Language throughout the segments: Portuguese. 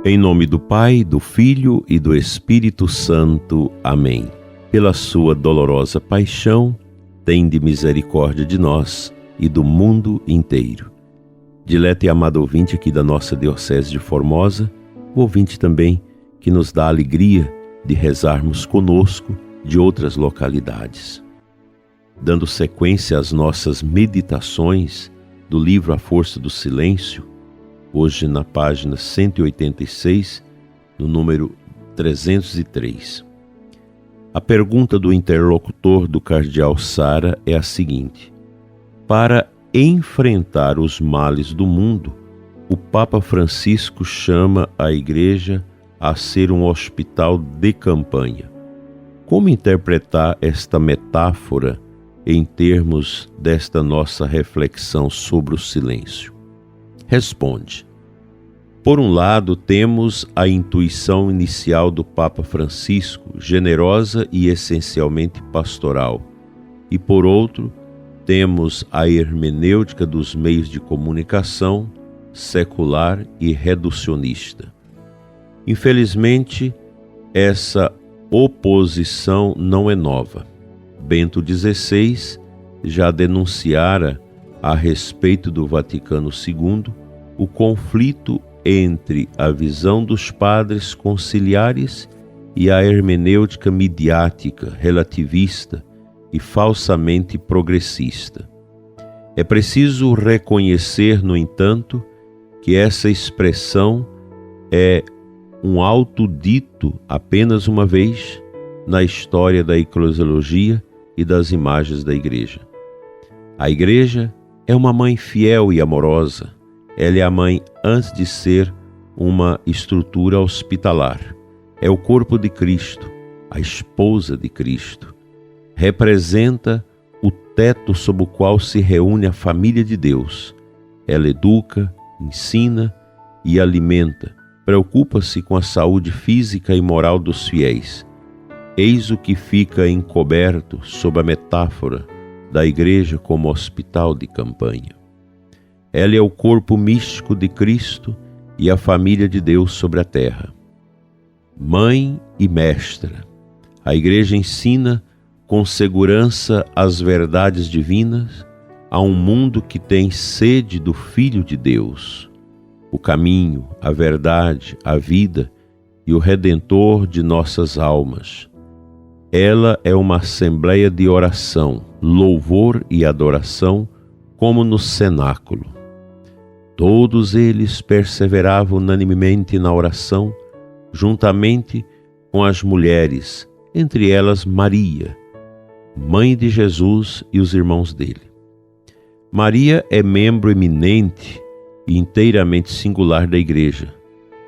Em nome do Pai, do Filho e do Espírito Santo. Amém. Pela sua dolorosa paixão, tende misericórdia de nós e do mundo inteiro. Dileto e amado ouvinte aqui da nossa Diocese de Formosa, o ouvinte também que nos dá a alegria de rezarmos conosco de outras localidades. Dando sequência às nossas meditações do livro A Força do Silêncio, hoje na página 186, no número 303. A pergunta do interlocutor do cardeal Sara é a seguinte: para enfrentar os males do mundo, o Papa Francisco chama a Igreja a ser um hospital de campanha. Como interpretar esta metáfora em termos desta nossa reflexão sobre o silêncio? Responde. Por um lado, temos a intuição inicial do Papa Francisco, generosa e essencialmente pastoral. E por outro, temos a hermenêutica dos meios de comunicação, secular e reducionista. Infelizmente, essa oposição não é nova. Bento XVI já denunciara a respeito do Vaticano II o conflito entre a visão dos padres conciliares e a hermenêutica midiática, relativista e falsamente progressista. É preciso reconhecer, no entanto, que essa expressão é um autodito apenas uma vez na história da eclesiologia e das imagens da Igreja. A Igreja é uma mãe fiel e amorosa. Ela é a mãe antes de ser uma estrutura hospitalar. É o corpo de Cristo, a esposa de Cristo. Representa o teto sob o qual se reúne a família de Deus. Ela educa, ensina e alimenta. Preocupa-se com a saúde física e moral dos fiéis. Eis o que fica encoberto sob a metáfora da Igreja como hospital de campanha. Ela é o corpo místico de Cristo e a família de Deus sobre a terra. Mãe e mestra, a Igreja ensina com segurança as verdades divinas a um mundo que tem sede do Filho de Deus, o caminho, a verdade, a vida e o Redentor de nossas almas. Ela é uma assembleia de oração, louvor e adoração, como no cenáculo. Todos eles perseveravam unanimemente na oração, juntamente com as mulheres, entre elas Maria, mãe de Jesus e os irmãos dele. Maria é membro eminente e inteiramente singular da Igreja.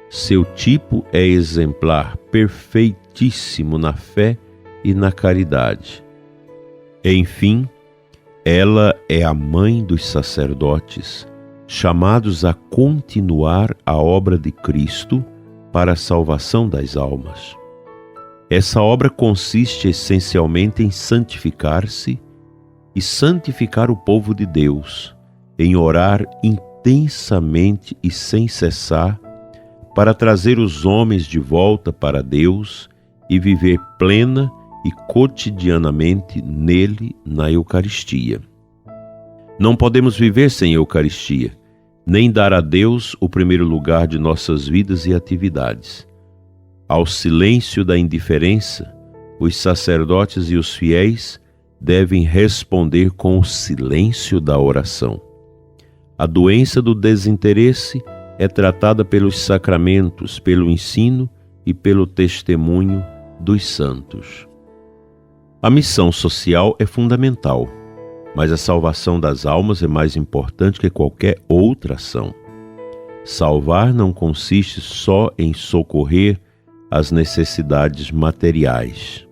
Seu tipo é exemplar, perfeitíssimo na fé e na caridade. Enfim, ela é a mãe dos sacerdotes, chamados a continuar a obra de Cristo para a salvação das almas. Essa obra consiste essencialmente em santificar-se e santificar o povo de Deus, em orar intensamente e sem cessar para trazer os homens de volta para Deus e viver plena e cotidianamente nele, na Eucaristia. Não podemos viver sem Eucaristia, nem dar a Deus o primeiro lugar de nossas vidas e atividades. Ao silêncio da indiferença, os sacerdotes e os fiéis devem responder com o silêncio da oração. A doença do desinteresse é tratada pelos sacramentos, pelo ensino e pelo testemunho dos santos. A missão social é fundamental, mas a salvação das almas é mais importante que qualquer outra ação. Salvar não consiste só em socorrer as necessidades materiais,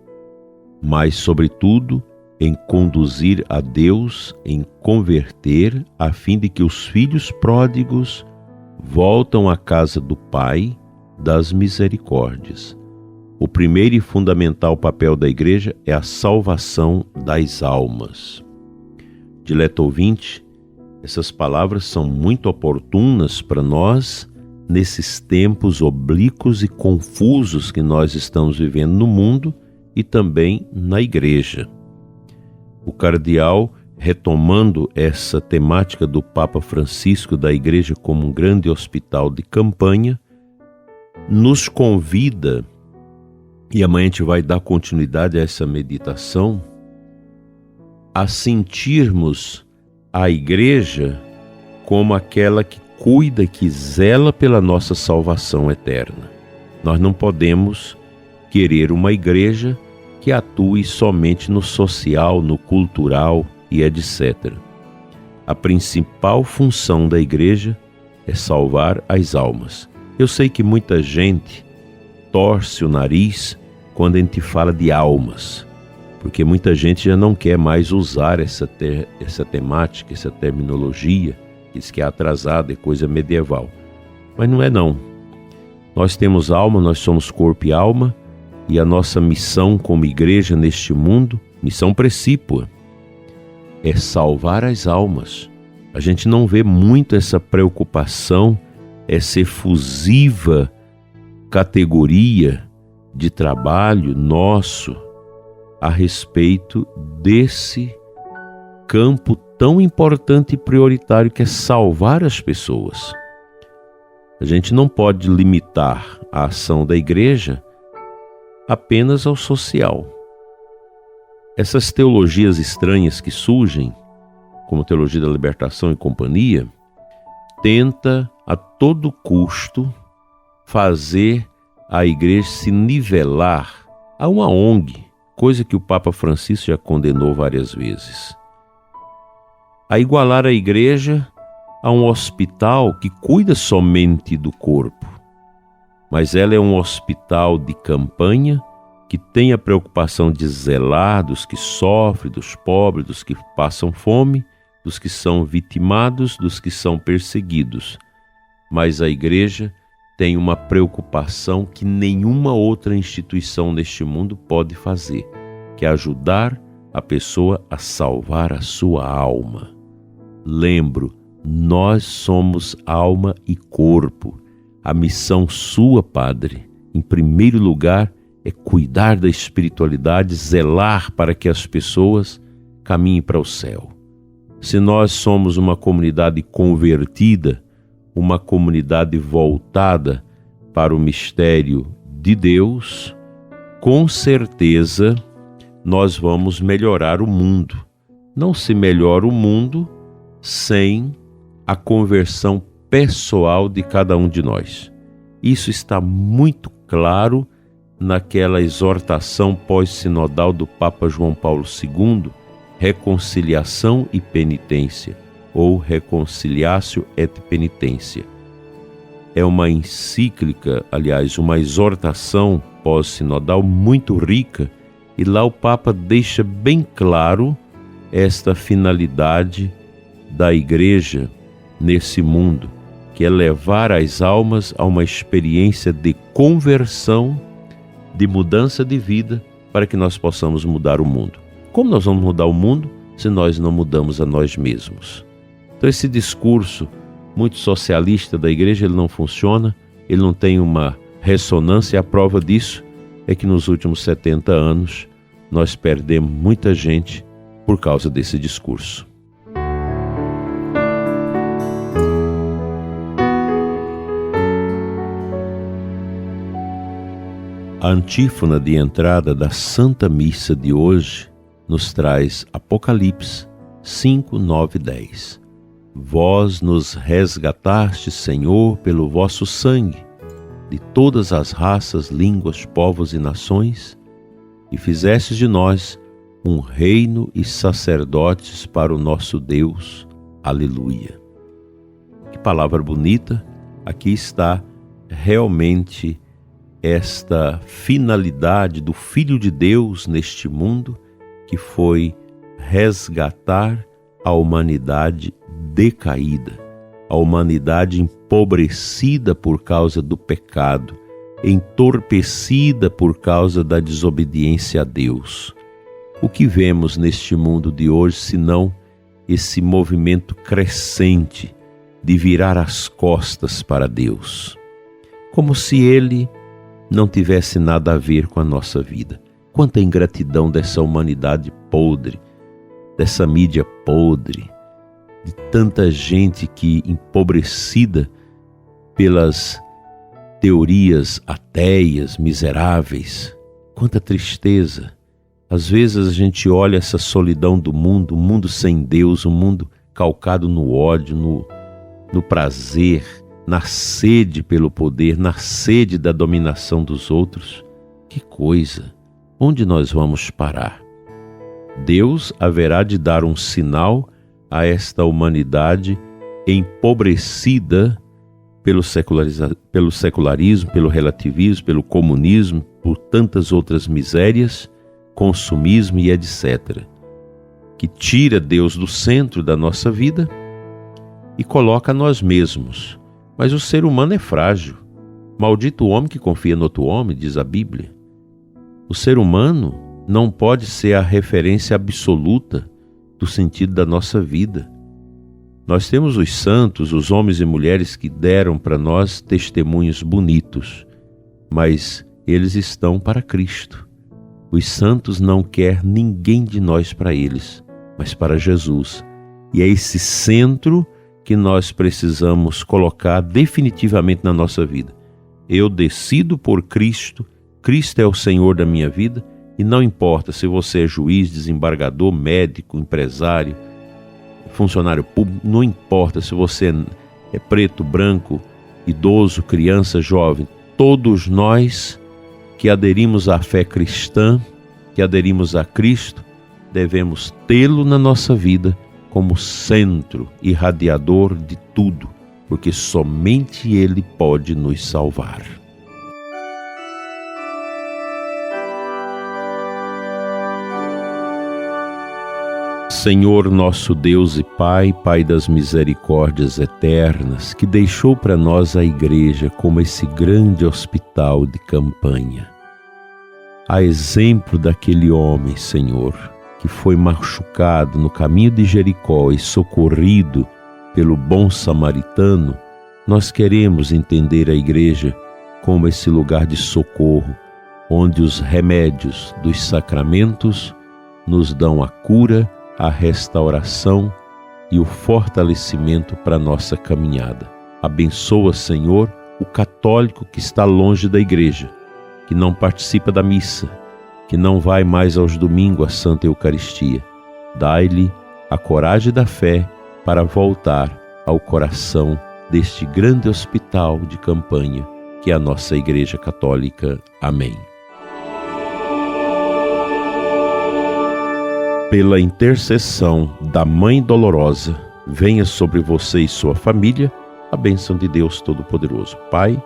mas, sobretudo, em conduzir a Deus, em converter, a fim de que os filhos pródigos voltam à casa do Pai das misericórdias. O primeiro e fundamental papel da Igreja é a salvação das almas. Dileto ouvinte, essas palavras são muito oportunas para nós nesses tempos oblíquos e confusos que nós estamos vivendo no mundo e também na igreja. O cardeal, retomando essa temática do Papa Francisco da igreja como um grande hospital de campanha, nos convida, e amanhã a gente vai dar continuidade a essa meditação, a sentirmos a igreja como aquela que cuida, que zela pela nossa salvação eterna. Nós não podemos querer uma igreja que atue somente no social, no cultural e etc. A principal função da igreja é salvar as almas. Eu sei que muita gente torce o nariz quando a gente fala de almas, porque muita gente já não quer mais usar essa temática, essa terminologia, diz que é atrasada, é coisa medieval. Mas não é não. Nós temos alma, nós somos corpo e alma, e a nossa missão como igreja neste mundo, missão precípua, é salvar as almas. A gente não vê muito essa preocupação, essa efusiva categoria de trabalho nosso a respeito desse campo tão importante e prioritário que é salvar as pessoas. A gente não pode limitar a ação da igreja apenas ao social. Essas teologias estranhas que surgem, como teologia da libertação e companhia, tenta a todo custo fazer a igreja se nivelar a uma ONG, coisa que o Papa Francisco já condenou várias vezes. A igualar a igreja a um hospital que cuida somente do corpo, mas ela é um hospital de campanha que tem a preocupação de zelar dos que sofrem, dos pobres, dos que passam fome, dos que são vitimados, dos que são perseguidos. Mas a igreja tem uma preocupação que nenhuma outra instituição neste mundo pode fazer, que é ajudar a pessoa a salvar a sua alma. Lembro, nós somos alma e corpo. A missão sua, Padre, em primeiro lugar, é cuidar da espiritualidade, zelar para que as pessoas caminhem para o céu. Se nós somos uma comunidade convertida, uma comunidade voltada para o mistério de Deus, com certeza nós vamos melhorar o mundo. Não se melhora o mundo sem a conversão pessoal de cada um de nós. Isso está muito claro naquela exortação pós-sinodal do Papa João Paulo II, reconciliação e penitência, ou reconciliatio et penitência. É uma encíclica, aliás, uma exortação pós-sinodal muito rica, e lá o Papa deixa bem claro esta finalidade da igreja nesse mundo, que é levar as almas a uma experiência de conversão, de mudança de vida, para que nós possamos mudar o mundo. Como nós vamos mudar o mundo se nós não mudamos a nós mesmos? Então esse discurso muito socialista da igreja, ele não funciona, ele não tem uma ressonância, e a prova disso é que nos últimos 70 anos nós perdemos muita gente por causa desse discurso. A antífona de entrada da Santa Missa de hoje nos traz Apocalipse 5, 9 e 10. Vós nos resgatastes, Senhor, pelo vosso sangue, de todas as raças, línguas, povos e nações, e fizestes de nós um reino e sacerdotes para o nosso Deus. Aleluia. Que palavra bonita! Aqui está realmente esta finalidade do Filho de Deus neste mundo, que foi resgatar a humanidade decaída, a humanidade empobrecida por causa do pecado, entorpecida por causa da desobediência a Deus. O que vemos neste mundo de hoje, senão esse movimento crescente de virar as costas para Deus? como se Ele não tivesse nada a ver com a nossa vida. Quanta ingratidão dessa humanidade podre, dessa mídia podre, de tanta gente que, empobrecida pelas teorias ateias, miseráveis. Quanta tristeza! Às vezes a gente olha essa solidão do mundo, um mundo sem Deus, um mundo calcado no ódio, no prazer, na sede pelo poder, na sede da dominação dos outros. Que coisa! Onde nós vamos parar? Deus haverá de dar um sinal a esta humanidade empobrecida pelo secularismo, pelo relativismo, pelo comunismo, por tantas outras misérias, consumismo e etc., que tira Deus do centro da nossa vida e coloca nós mesmos. Mas o ser humano é frágil. Maldito o homem que confia no outro homem, diz a Bíblia. O ser humano não pode ser a referência absoluta do sentido da nossa vida. Nós temos os santos, os homens e mulheres que deram para nós testemunhos bonitos, mas eles estão para Cristo. Os santos não querem ninguém de nós para eles, mas para Jesus. E é esse centro que nós precisamos colocar definitivamente na nossa vida. Eu decido por Cristo, Cristo é o Senhor da minha vida, e não importa se você é juiz, desembargador, médico, empresário, funcionário público, não importa se você é preto, branco, idoso, criança, jovem, todos nós que aderimos à fé cristã, que aderimos a Cristo, devemos tê-lo na nossa vida como centro irradiador de tudo, porque somente Ele pode nos salvar. Senhor nosso Deus e Pai, Pai das misericórdias eternas, que deixou para nós a igreja como esse grande hospital de campanha. A exemplo daquele homem, Senhor, que foi machucado no caminho de Jericó e socorrido pelo bom samaritano, nós queremos entender a igreja como esse lugar de socorro, onde os remédios dos sacramentos nos dão a cura, a restauração e o fortalecimento para a nossa caminhada. Abençoa, Senhor, o católico que está longe da igreja, que não participa da missa, que não vai mais aos domingos à Santa Eucaristia. Dai-lhe a coragem da fé para voltar ao coração deste grande hospital de campanha que é a nossa Igreja Católica. Amém. Pela intercessão da Mãe Dolorosa, venha sobre você e sua família a bênção de Deus Todo-Poderoso, Pai,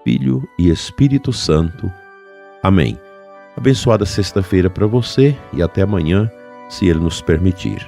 Filho e Espírito Santo. Amém. Abençoada sexta-feira para você e até amanhã, se Ele nos permitir.